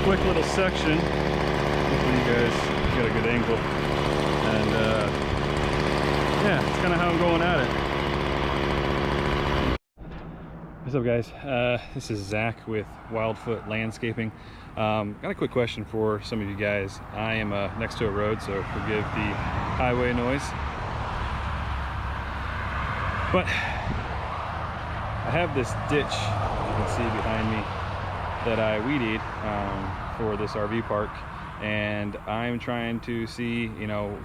quick little section. Hopefully you guys get a good angle. And yeah, it's kind of how I'm going at it. What's up, guys? This is Zach with Wildfoot Landscaping. Got a quick question for some of you guys. I am next to a road, so forgive the highway noise. But I have this ditch, as you can see behind me, that I weed-eat for this RV park, and I'm trying to see,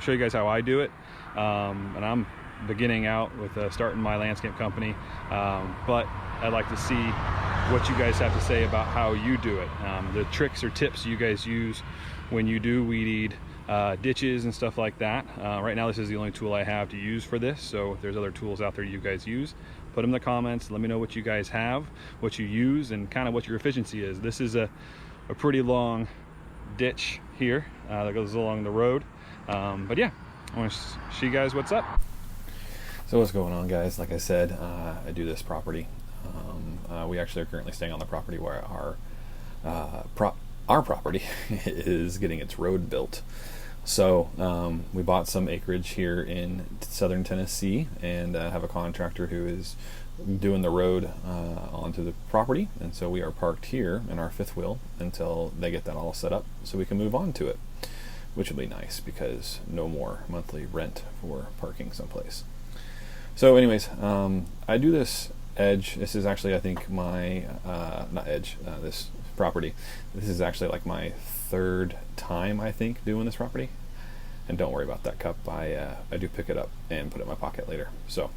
show you guys how I do it. And I'm beginning out with starting my landscape company, but I'd like to see what you guys have to say about how you do it, the tricks or tips you guys use when you do weed-eat ditches and stuff like that. Right now this is the only tool I have to use for this, so if there's other tools out there you guys use, put them in the comments. Let me know what you guys have, what you use, and kind of what your efficiency is. This is a pretty long ditch here that goes along the road, but yeah, I want to show you guys what's up. So what's going on, guys? Like I said, I do this property. We actually are currently staying on the property where our property is getting its road built. So we bought some acreage here in southern Tennessee, and have a contractor who is doing the road onto the property, and so we are parked here in our fifth wheel until they get that all set up so we can move on to it, which will be nice because no more monthly rent for parking someplace. So anyways, I do this edge. This is actually, I think, my not edge, this property, this is actually like my third time, I think, doing this property. And don't worry about that cup, I do pick it up and put it in my pocket later. So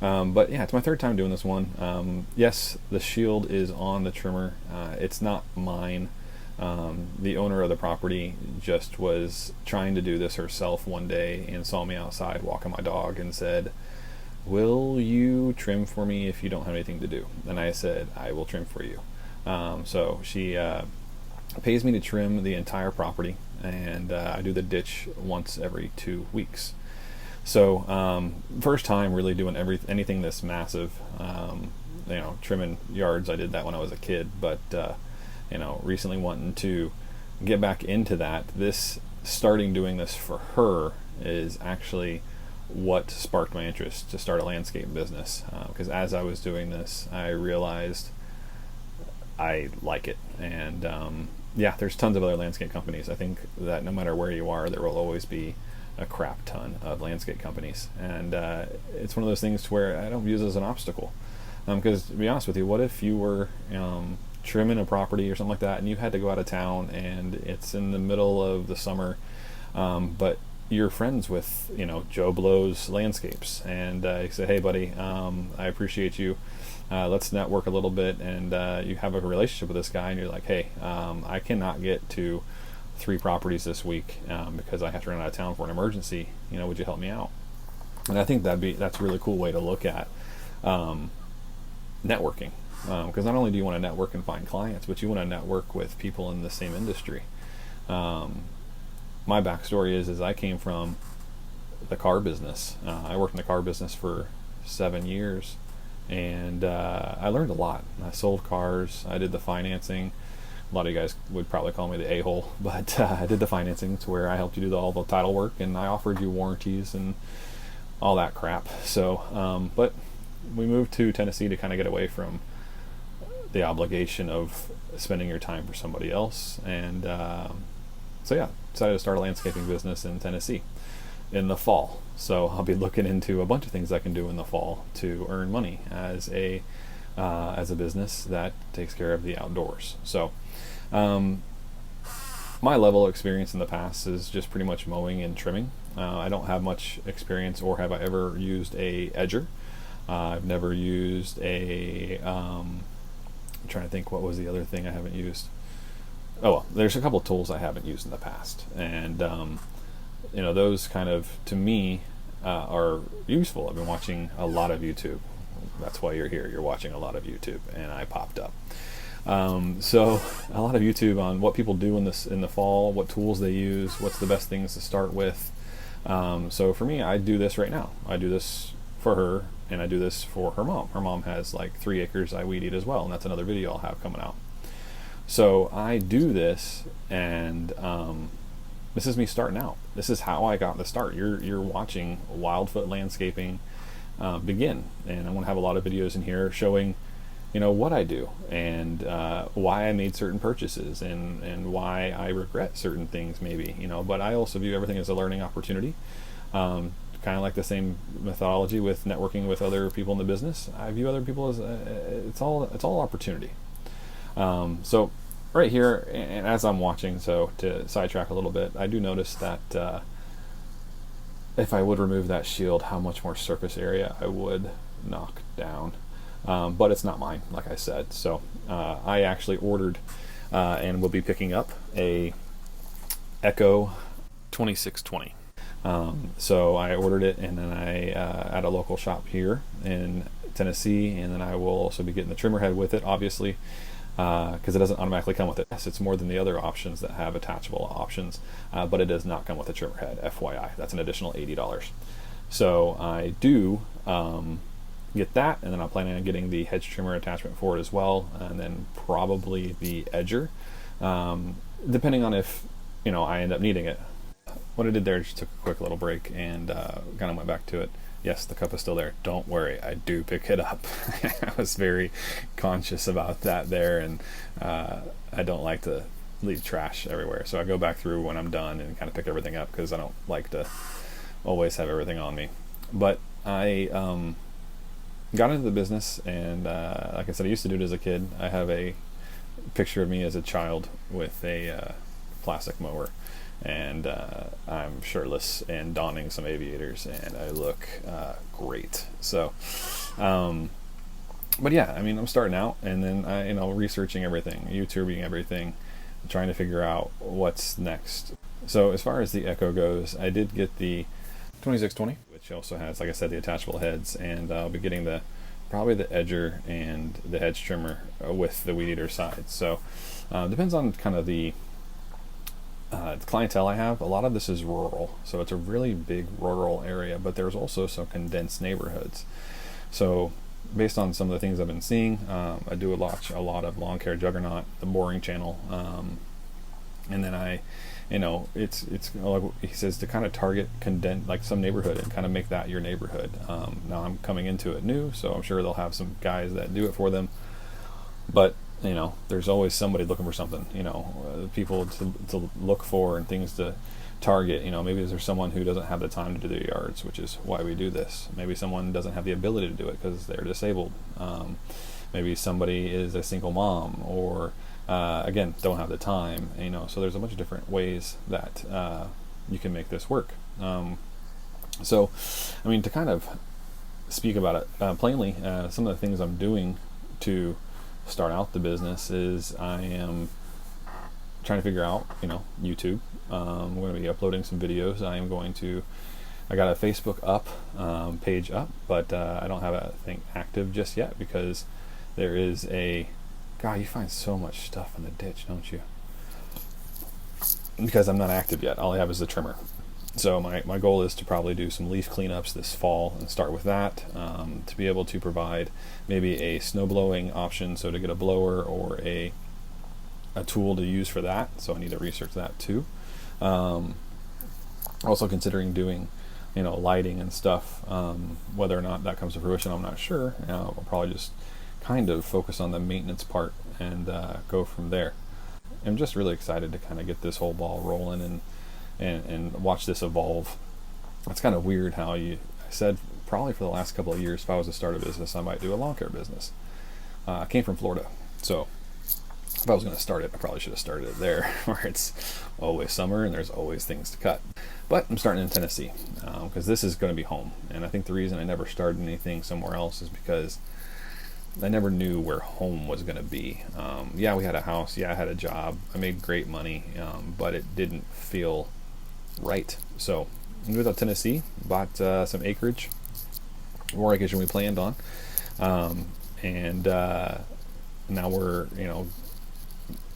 but yeah, it's my third time doing this one. Yes, the shield is on the trimmer. It's not mine. The owner of the property just was trying to do this herself one day and saw me outside walking my dog and said, "Will you trim for me if you don't have anything to do?" And I said, "I will trim for you." So she pays me to trim the entire property, and I do the ditch once every 2 weeks. So first time really doing anything this massive, trimming yards. I did that when I was a kid, but recently wanting to get back into that. Starting doing this for her is actually what sparked my interest to start a landscape business, because as I was doing this, I realized I like it. And yeah, there's tons of other landscape companies. I think that no matter where you are, there will always be a crap ton of landscape companies, and it's one of those things to where I don't view it as an obstacle, because to be honest with you, what if you were trimming a property or something like that and you had to go out of town and it's in the middle of the summer, but you're friends with Joe Blow's Landscapes, and you say, "Hey buddy, I appreciate you, let's network a little bit," and you have a relationship with this guy, and you're like, "Hey, I cannot get to 3 properties this week because I have to run out of town for an emergency, would you help me out?" And I think that's a really cool way to look at networking, because not only do you want to network and find clients, but you want to network with people in the same industry. My backstory is I came from the car business. I worked in the car business for 7 years, and I learned a lot. I sold cars, I did the financing. A lot of you guys would probably call me the a-hole, but I did the financing to where I helped you do all the title work, and I offered you warranties and all that crap. So but we moved to Tennessee to kind of get away from the obligation of spending your time for somebody else, and so yeah, decided to start a landscaping business in Tennessee in the fall. So I'll be looking into a bunch of things I can do in the fall to earn money as a business that takes care of the outdoors. So my level of experience in the past is just pretty much mowing and trimming. I don't have much experience, or have I ever used a edger. I've never used I'm trying to think, what was the other thing I haven't used? Oh well, there's a couple tools I haven't used in the past, and those kind of, to me, are useful. I've been watching a lot of YouTube. That's why you're here. You're watching a lot of YouTube, and I popped up. So a lot of YouTube on what people do in the fall, what tools they use, what's the best things to start with. So for me, I do this right now. I do this for her, and I do this for her mom. Her mom has like 3 acres I weed eat as well, and that's another video I'll have coming out. So I do this, and this is me starting out. This is how I got the start. You're watching Wildfoot Landscaping begin, and I'm going to have a lot of videos in here showing, what I do, and why I made certain purchases, and why I regret certain things maybe, but I also view everything as a learning opportunity. Kind of like the same methodology with networking with other people in the business. I view other people as it's all opportunity. So right here, and as I'm watching, so to sidetrack a little bit, I do notice that if I would remove that shield, how much more surface area I would knock down. But it's not mine, like I said. So I actually ordered and will be picking up a Echo 2620. So I ordered it, and then I at a local shop here in Tennessee, and then I will also be getting the trimmer head with it, obviously, because it doesn't automatically come with it. Yes, it's more than the other options that have attachable options, but it does not come with a trimmer head, FYI. That's an additional $80. So I do get that, and then I'm planning on getting the hedge trimmer attachment for it as well, and then probably the edger, depending on if I end up needing it. What I did there, just took a quick little break and kind of went back to it. Yes, the cup is still there. Don't worry, I do pick it up. I was very conscious about that there, and I don't like to leave trash everywhere. So I go back through when I'm done and kind of pick everything up, because I don't like to always have everything on me. But I got into the business, and like I said, I used to do it as a kid. I have a picture of me as a child with a plastic mower, and I'm shirtless and donning some aviators, and I look great. So but yeah, I mean, I'm starting out, and then researching everything, YouTubing everything, trying to figure out what's next. So as far as the Echo goes, I did get the 2620, which also has, like I said, the attachable heads, and I'll be getting probably the edger and the hedge trimmer with the weed eater sides. So depends on kind of the clientele I have. A lot of this is rural, so it's a really big rural area, but there's also some condensed neighborhoods. So based on some of the things I've been seeing, I do a lot of lawn care juggernaut, the boring channel, and then it's like he says, to kind of target like some neighborhood and kind of make that your neighborhood. Now I'm coming into it new, so I'm sure they'll have some guys that do it for them, but there's always somebody looking for something, people to look for and things to target. Maybe there's someone who doesn't have the time to do their yards, which is why we do this. Maybe someone doesn't have the ability to do it because they're disabled. Maybe somebody is a single mom, or again, don't have the time. So there's a bunch of different ways that you can make this work. So, I mean, to kind of speak about it plainly, some of the things I'm doing to start out the business is I am trying to figure out, YouTube. I'm going to be uploading some videos. I got a Facebook page up, but I don't have a thing active just yet, because there is God, you find so much stuff in the ditch, don't you? Because I'm not active yet. All I have is the trimmer. So my goal is to probably do some leaf cleanups this fall and start with that, to be able to provide maybe a snow blowing option, so to get a blower or a tool to use for that. So I need to research that too. Also considering doing lighting and stuff. Whether or not that comes to fruition, I'm not sure. I'll probably just kind of focus on the maintenance part and go from there. I'm just really excited to kind of get this whole ball rolling and watch this evolve. It's kind of weird how I said probably for the last couple of years, if I was to start a business, I might do a lawn care business. I came from Florida, so if I was going to start it, I probably should have started it there, where it's always summer and there's always things to cut. But I'm starting in Tennessee, because this is going to be home. And I think the reason I never started anything somewhere else is because I never knew where home was going to be. Yeah, we had a house. Yeah, I had a job. I made great money, but it didn't feel right. So I moved out to Tennessee, bought some acreage, more acreage than we planned on, and now we're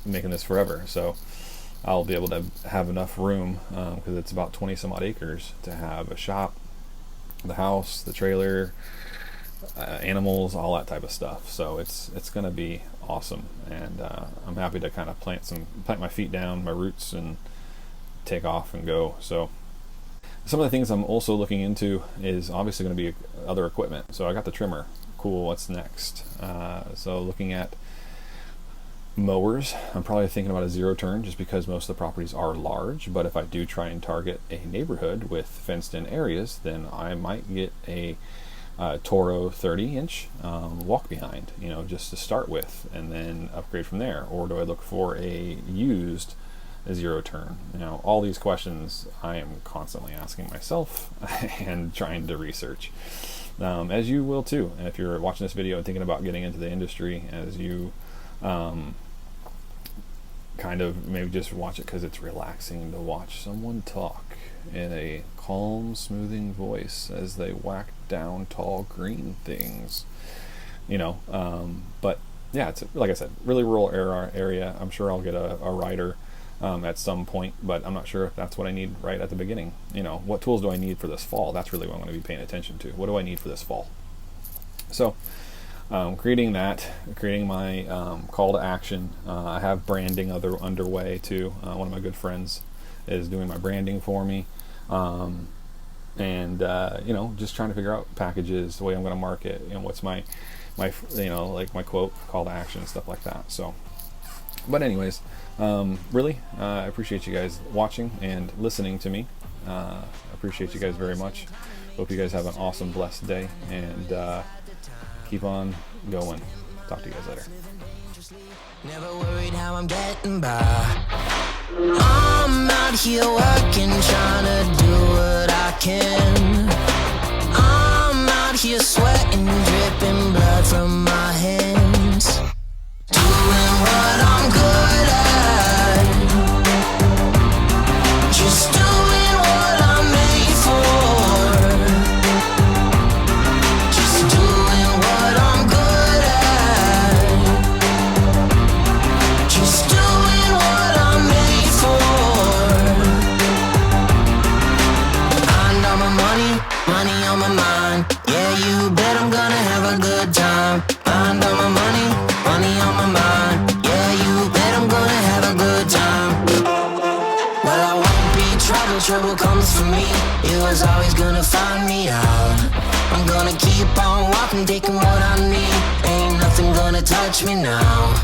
making this forever. So I'll be able to have enough room, because it's about 20 some odd acres, to have a shop, the house, the trailer, animals, all that type of stuff. So it's going to be awesome, and I'm happy to kind of plant my feet down, my roots, and take off and go. So some of the things I'm also looking into is obviously going to be other equipment. So I got the trimmer. Cool. What's next? So looking at mowers, I'm probably thinking about a 0-turn, just because most of the properties are large. But if I do try and target a neighborhood with fenced in areas, then I might get a Toro 30-inch walk behind, just to start with, and then upgrade from there. Or do I look for a used 0-turn? All these questions I am constantly asking myself and trying to research, as you will too. And if you're watching this video and thinking about getting into the industry, as you kind of maybe just watch it because it's relaxing to watch someone talk in a calm, smoothing voice as they whack down tall green things, but yeah, it's, like I said, really rural area. I'm sure I'll get a rider at some point, but I'm not sure if that's what I need right at the beginning. What tools do I need for this fall? That's really what I'm going to be paying attention to. What do I need for this fall? So creating my call to action. I have branding underway too. One of my good friends is doing my branding for me, and just trying to figure out packages, the way I'm going to market, what's my like my quote, call to action, stuff like that. So, but anyways, really, I appreciate you guys watching and listening to me. Appreciate you guys very much. Hope you guys have an awesome, blessed day, and keep on going. Talk to you guys later. Never worried how I'm getting by. I'm out here working, trying to do what I can. I'm out here sweating, dripping blood from my hands, doing what I'm good at, just doing what I'm made for, just doing what I'm good at, just doing what I'm made for. I know my money on my mind. Yeah, you bet I'm gonna have a good time. I know my money on my mind. Yeah, you bet I'm gonna have a good time. Well, I won't be trouble comes for me. It was always gonna find me out. I'm gonna keep on walking, taking what I need. Ain't nothing gonna touch me now.